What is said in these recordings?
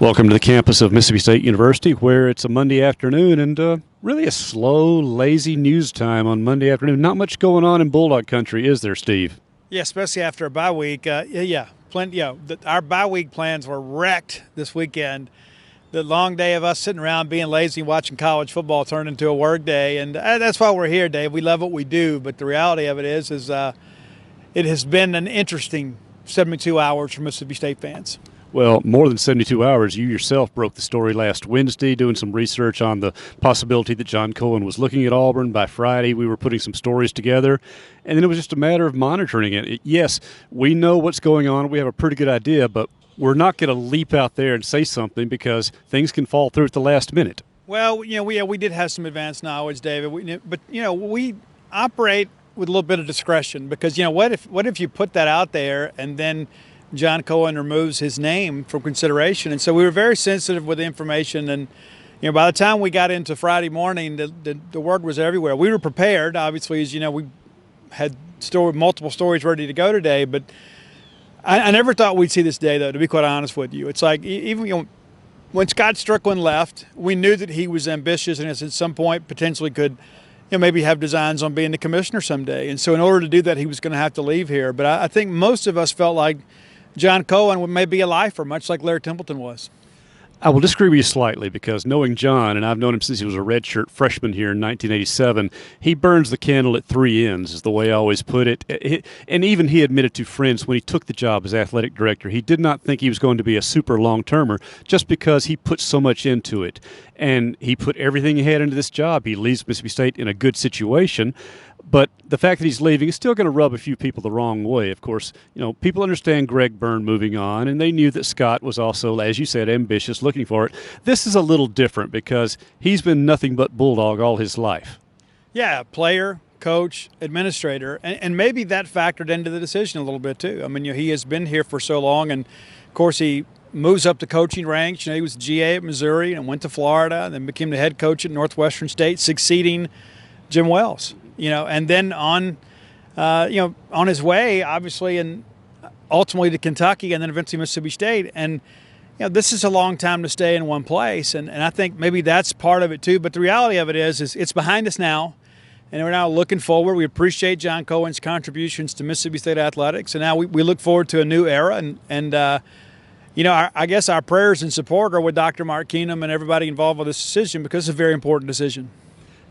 Welcome to the campus of Mississippi State University, where it's a Monday afternoon and really a slow, lazy news time on Monday afternoon. Not much going on in Bulldog country, is there, Steve? Yeah, especially after a bye week. Plenty. Our bye week plans were wrecked this weekend. The long day of us sitting around being lazy and watching college football turned into a work day, and that's why we're here, Dave. We love what we do, but the reality of it is it has been an interesting 72 hours for Mississippi State fans. Well, more than 72 hours. You yourself broke the story last Wednesday, doing some research on the possibility that John Cohen was looking at Auburn. By Friday, we were putting some stories together, and then it was just a matter of monitoring it. Yes, we know what's going on. We have a pretty good idea, but we're not going to leap out there and say something because things can fall through at the last minute. Well, we did have some advanced knowledge, David, but we operate with a little bit of discretion because, what if you put that out there and then John Cohen removes his name from consideration? And so we were very sensitive with the information. And, by the time we got into Friday morning, the word was everywhere. We were prepared, obviously, as we had multiple stories ready to go today. But I never thought we'd see this day, though, to be quite honest with you. It's like even when Scott Strickland left, we knew that he was ambitious and at some point potentially could maybe have designs on being the commissioner someday. And so in order to do that, he was going to have to leave here. But I think most of us felt like John Cohen may be a lifer, much like Larry Templeton was. I will disagree with you slightly because knowing John, and I've known him since he was a redshirt freshman here in 1987, he burns the candle at three ends is the way I always put it. And even he admitted to friends when he took the job as athletic director, he did not think he was going to be a super long-termer just because he put so much into it. And he put everything he had into this job. He leaves Mississippi State in a good situation. But the fact that he's leaving is still going to rub a few people the wrong way. Of course, people understand Greg Byrne moving on, and they knew that Scott was also, as you said, ambitious, looking for it. This is a little different because he's been nothing but Bulldog all his life. Yeah, player, coach, administrator, and maybe that factored into the decision a little bit too. I mean, he has been here for so long, and of course he moves up the coaching ranks. He was GA at Missouri and went to Florida, and then became the head coach at Northwestern State, succeeding Jim Wells. And then on his way, obviously, and ultimately to Kentucky and then eventually Mississippi State. And, this is a long time to stay in one place. And I think maybe that's part of it, too. But the reality of it is it's behind us now, and we're now looking forward. We appreciate John Cohen's contributions to Mississippi State athletics. And now we look forward to a new era. I guess our prayers and support are with Dr. Mark Keenum and everybody involved with this decision because it's a very important decision.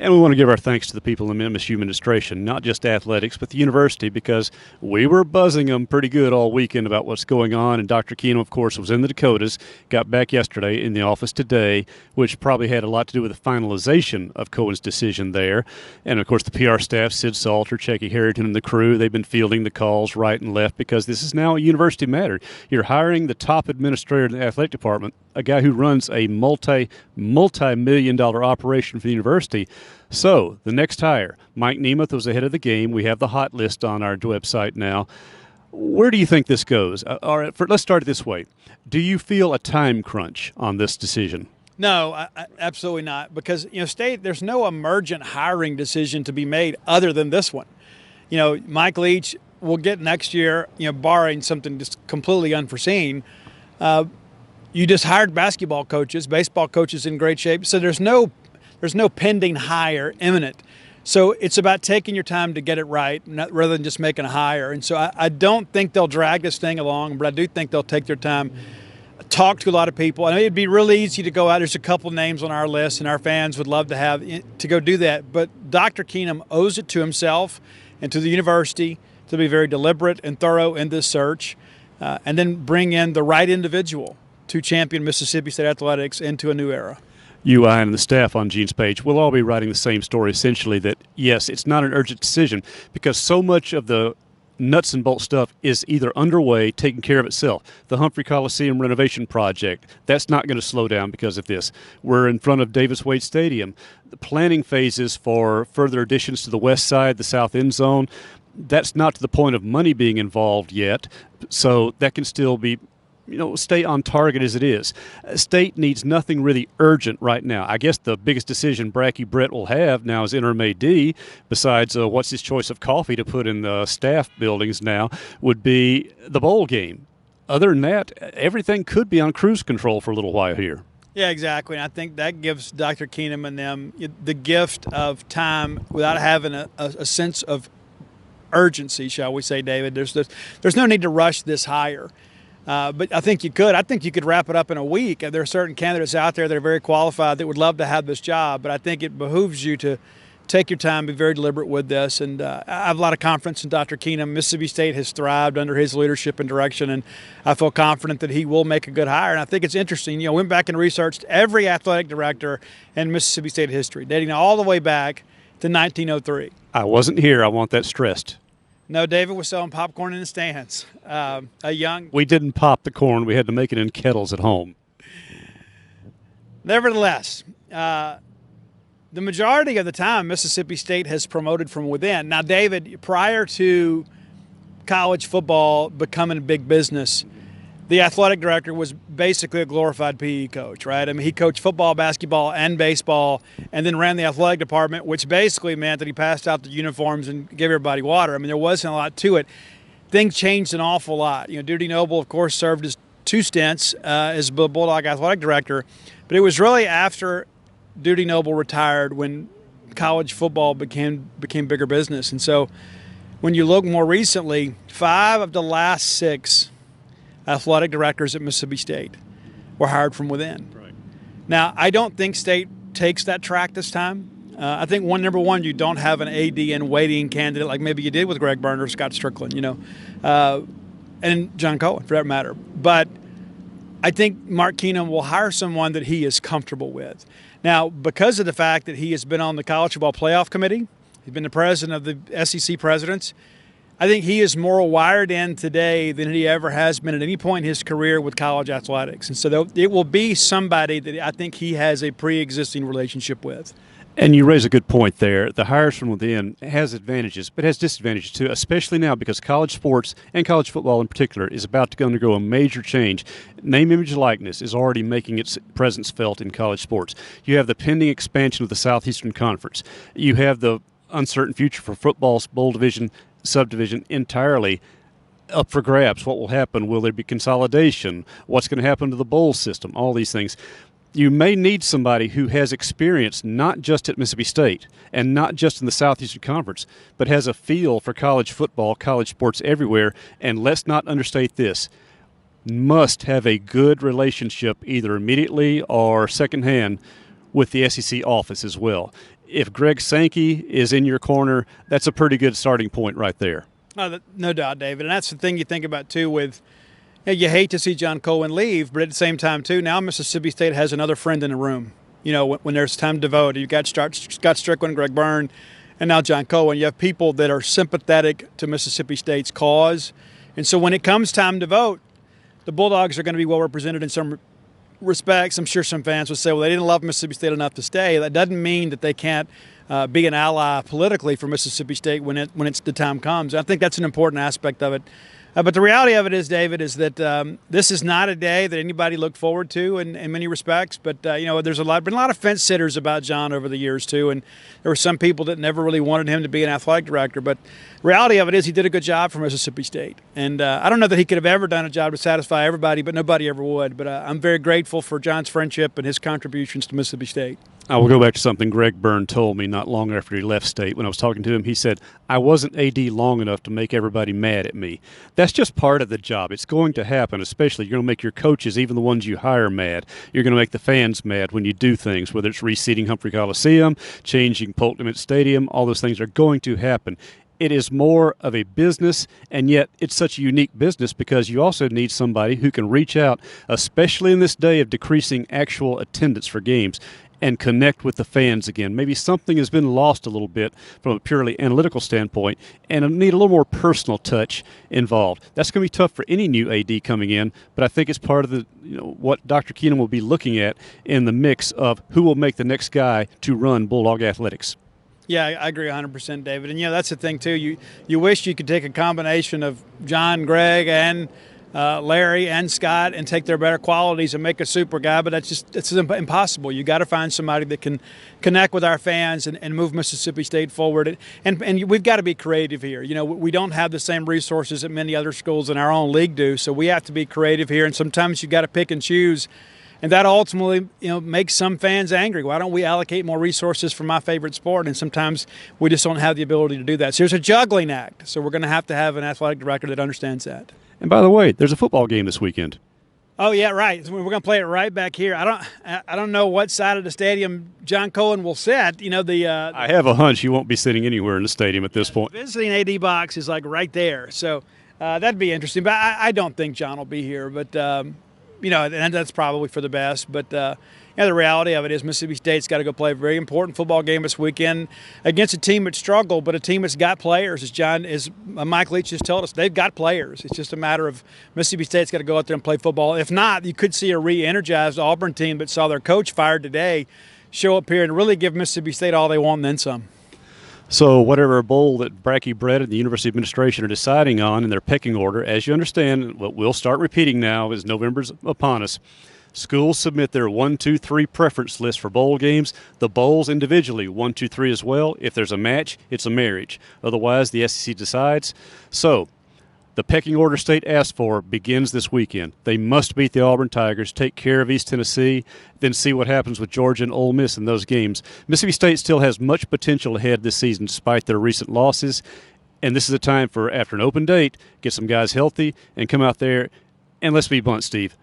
And we want to give our thanks to the people in the MSU administration, not just athletics, but the university, because we were buzzing them pretty good all weekend about what's going on. And Dr. Keenum, of course, was in the Dakotas, got back yesterday, in the office today, which probably had a lot to do with the finalization of Cohen's decision there. And, of course, the PR staff, Sid Salter, Checky Harrington, and the crew, they've been fielding the calls right and left because this is now a university matter. You're hiring the top administrator in the athletic department, a guy who runs a multi-million-dollar operation for the university. So, the next hire, Mike Nemeth was ahead of the game. We have the hot list on our website now. Where do you think this goes? All right, let's start it this way. Do you feel a time crunch on this decision? No, absolutely not. Because, State, there's no emergent hiring decision to be made other than this one. Mike Leach will get next year, barring something just completely unforeseen. You just hired basketball coaches, baseball coaches in great shape. So there's no pending hire imminent. So it's about taking your time to get it right rather than just making a hire. And so I don't think they'll drag this thing along, but I do think they'll take their time, talk to a lot of people. I know it'd be really easy to go out. There's a couple names on our list, and our fans would love to have to go do that. But Dr. Keenum owes it to himself and to the university to be very deliberate and thorough in this search and then bring in the right individual to champion Mississippi State athletics into a new era. You, I, and the staff on Gene's page will all be writing the same story, essentially, that, yes, it's not an urgent decision because so much of the nuts and bolts stuff is either underway, taking care of itself. The Humphrey Coliseum renovation project, that's not going to slow down because of this. We're in front of Davis Wade Stadium. The planning phases for further additions to the west side, the south end zone, that's not to the point of money being involved yet, so that can still be stay on target as it is. State needs nothing really urgent right now. I guess the biggest decision Bracky Brett will have now as interim AD, besides what's his choice of coffee to put in the staff buildings now, would be the bowl game. other than that, everything could be on cruise control for a little while here. Yeah, exactly. And I think that gives Dr. Keenum and them the gift of time without having a sense of urgency, shall we say, David. There's no need to rush this hire. But I think you could. I think you could wrap it up in a week. There are certain candidates out there that are very qualified that would love to have this job, but I think it behooves you to take your time, be very deliberate with this. And I have a lot of confidence in Dr. Keenum. Mississippi State has thrived under his leadership and direction, and I feel confident that he will make a good hire. And I think it's interesting. Went back and researched every athletic director in Mississippi State history, dating all the way back to 1903. I wasn't here. I want that stressed. No, David was selling popcorn in the stands. We didn't pop the corn. We had to make it in kettles at home. Nevertheless, the majority of the time, Mississippi State has promoted from within. Now, David, prior to college football becoming a big business, the athletic director was basically a glorified PE coach, right? I mean, he coached football, basketball, and baseball, and then ran the athletic department, which basically meant that he passed out the uniforms and gave everybody water. I mean, there wasn't a lot to it. Things changed an awful lot. Duty Noble, of course, served as 2 stints as Bulldog athletic director, but it was really after Duty Noble retired when college football became bigger business. And so when you look more recently, 5 of the last 6 athletic directors at Mississippi State were hired from within. Right. Now, I don't think State takes that track this time. I think number one, you don't have an AD and waiting candidate like maybe you did with Greg Byrne or Scott Strickland, and John Cohen for that matter. But I think Mark Keenum will hire someone that he is comfortable with. Now, because of the fact that he has been on the College Football Playoff Committee, he's been the president of the SEC presidents, I think he is more wired in today than he ever has been at any point in his career with college athletics. And so it will be somebody that I think he has a pre-existing relationship with. And you raise a good point there. The hires from within has advantages, but has disadvantages too, especially now because college sports and college football in particular is about to undergo a major change. Name, image, likeness is already making its presence felt in college sports. You have the pending expansion of the Southeastern Conference. You have the uncertain future for football's bowl division, subdivision entirely up for grabs. What will happen? Will there be consolidation? What's going to happen to the bowl system? All these things. You may need somebody who has experience not just at Mississippi State and not just in the Southeastern Conference, but has a feel for college football, college sports everywhere. And let's not understate this. Must have a good relationship either immediately or secondhand with the SEC office as well. If Greg Sankey is in your corner, that's a pretty good starting point right there. No doubt, David. And that's the thing you think about, too, with you hate to see John Cohen leave, but at the same time, too, now Mississippi State has another friend in the room. When there's time to vote, you've got Scott Strickland, Greg Byrne, and now John Cohen. You have people that are sympathetic to Mississippi State's cause. And so when it comes time to vote, the Bulldogs are going to be well represented in some respects. I'm sure some fans would say, well, they didn't love Mississippi State enough to stay. That doesn't mean that they can't be an ally politically for Mississippi State when the time comes. I think that's an important aspect of it. But the reality of it is, David, is that this is not a day that anybody looked forward to in many respects. But, there's been a lot of fence sitters about John over the years, too. And there were some people that never really wanted him to be an athletic director. But the reality of it is he did a good job for Mississippi State. And I don't know that he could have ever done a job to satisfy everybody, but nobody ever would. But I'm very grateful for John's friendship and his contributions to Mississippi State. I will go back to something Greg Byrne told me not long after he left State. When I was talking to him, he said, I wasn't AD long enough to make everybody mad at me. That's just part of the job. It's going to happen, especially you're going to make your coaches, even the ones you hire, mad. You're going to make the fans mad when you do things, whether it's reseating Humphrey Coliseum, changing Polk Emmett Stadium, all those things are going to happen. It is more of a business, and yet it's such a unique business because you also need somebody who can reach out, especially in this day of decreasing actual attendance for games, and connect with the fans again. Maybe something has been lost a little bit from a purely analytical standpoint and need a little more personal touch involved. That's going to be tough for any new AD coming in, but I think it's part of the what Dr. Keenum will be looking at in the mix of who will make the next guy to run Bulldog Athletics. Yeah, I agree 100%, David. And, that's the thing, too. You wish you could take a combination of John, Greg, and Larry and Scott and take their better qualities and make a super guy, but it's impossible. You got to find somebody that can connect with our fans and move Mississippi State forward. And we've got to be creative here. You know, we don't have the same resources that many other schools in our own league do, so we have to be creative here. And sometimes you got to pick and choose. And that ultimately, makes some fans angry. Why don't we allocate more resources for my favorite sport? And sometimes we just don't have the ability to do that. So there's a juggling act. So we're going to have an athletic director that understands that. And by the way, there's a football game this weekend. Oh yeah, right. We're going to play it right back here. I don't know what side of the stadium John Cohen will sit. I have a hunch you won't be sitting anywhere in the stadium at this point. The visiting AD box is like right there. So that'd be interesting. But I don't think John will be here. But and that's probably for the best. But the reality of it is Mississippi State's got to go play a very important football game this weekend against a team that struggled, but a team that's got players. As Mike Leach just told us, they've got players. It's just a matter of Mississippi State's got to go out there and play football. If not, you could see a re-energized Auburn team that saw their coach fired today show up here and really give Mississippi State all they want and then some. So whatever bowl that Bracky Brett and the University administration are deciding on in their pecking order, as you understand, what we'll start repeating now as November's upon us, schools submit their 1, 2, 3 preference list for bowl games. The bowls individually, 1, 2, 3 as well. If there's a match, it's a marriage. Otherwise, the SEC decides. So the pecking order State asked for begins this weekend. They must beat the Auburn Tigers, take care of East Tennessee, then see what happens with Georgia and Ole Miss in those games. Mississippi State still has much potential ahead this season despite their recent losses. And this is a time for, after an open date, get some guys healthy and come out there. And let's be blunt, Steve.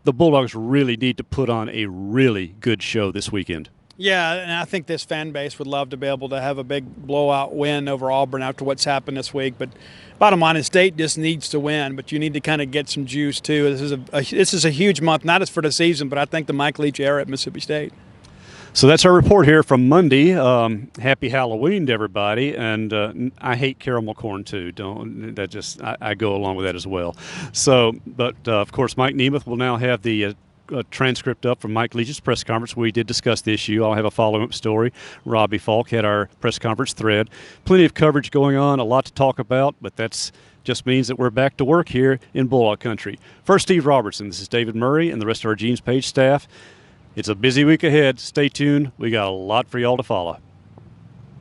The Bulldogs really need to put on a really good show this weekend. Yeah, and I think this fan base would love to be able to have a big blowout win over Auburn after what's happened this week. But bottom line is State just needs to win, but you need to kind of get some juice too. This is a huge month, not just for the season, but I think the Mike Leach era at Mississippi State. So that's our report here from Monday. Happy Halloween to everybody, and I hate caramel corn too. I go along with that as well. So, but of course, Mike Nemeth will now have the transcript up from Mike Leach's press conference. We did discuss the issue. I'll have a follow-up story. Robbie Falk had our press conference thread. Plenty of coverage going on, a lot to talk about, but that's just means that we're back to work here in Bulldog Country. For Steve Robertson, this is David Murray and the rest of our Genes Page staff. It's a busy week ahead. Stay tuned. We got a lot for y'all to follow.